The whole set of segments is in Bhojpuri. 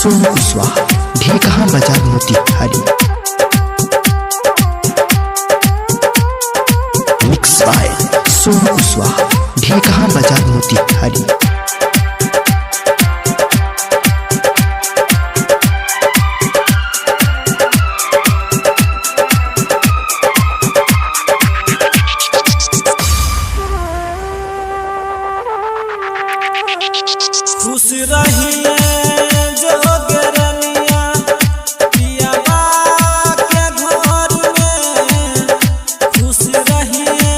सोनू कुशवाहा, ढेकहा बाजार मोतिहारी। मिक्स बाय सोनू कुशवाहा, ढेकहा बाजार मोतिहारी। खुश रहिए जोगरनिया पियाबा के घर में, खुश रहिए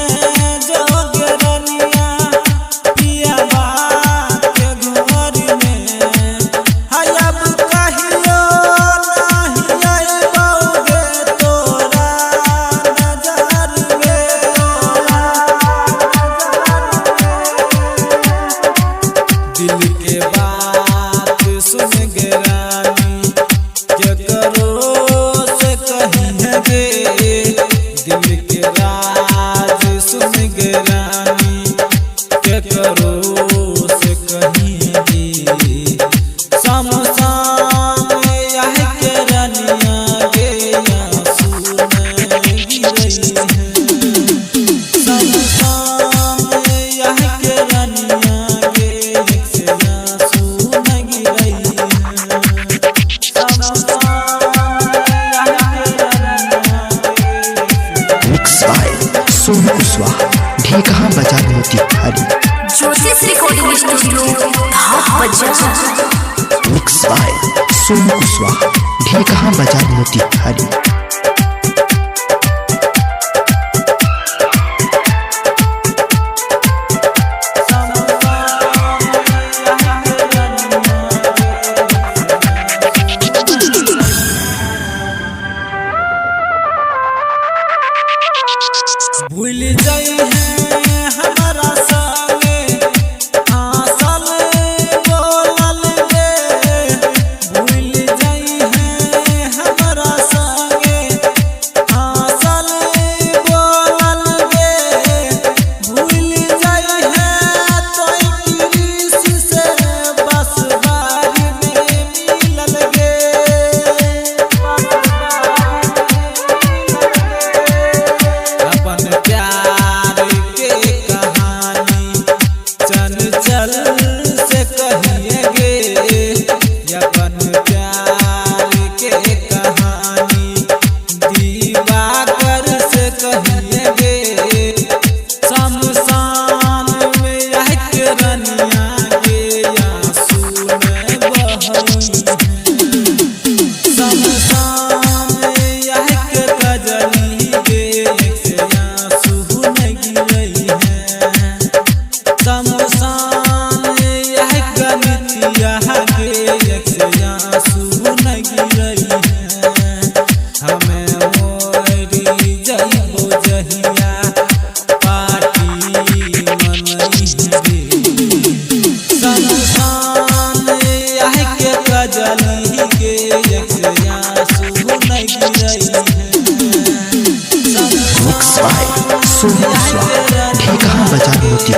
जोगरनिया पियाबा के घर में। अब कहियो नहीं आइबोगे तोरा नजर में। दिल के बात सुन गे रानी के करो से कहिएगे, दिल के राज सुन गे रानी के करो से कहिएगे। शमशान यह के रनिया गे आंसू नहीं गिरई है। शमशान यह के रनिया गे सोनू कुशवाहा, ढेकहा बाजार मोतिहारी। ज्योतिष रिकॉर्डिंग स्टूडियो बाजार। मिक्स बाय सोनू कुशवाहा, ढेकहा बाजार मोतिहारी। भूल जाई है हमारा संगे हंसल बोलल गे, भूल जाई है हमारा संगे हंसल बोलल गे, भूल जाई है तोई कृषि से बस बारी में मिलल गे। अपन प्यार के कहानी चंचल से कहिएगे, अपन प्यार के कहानी दिवाकर से कहिएगे। शमशान में यह के रनिया गे आंसू में बहई है। शमशान यह के कजली गे शमशान यह गलितिया गे आंसू नहीं गिरई है। हमें मोरी जइबो जहिया पार्टी मनई गे। शमशान यह के कजली गे आंसू नहीं गिरई है। मिक्स बाय सोनू कुशवाहा, ढेकहा बाजार मोतिहारी।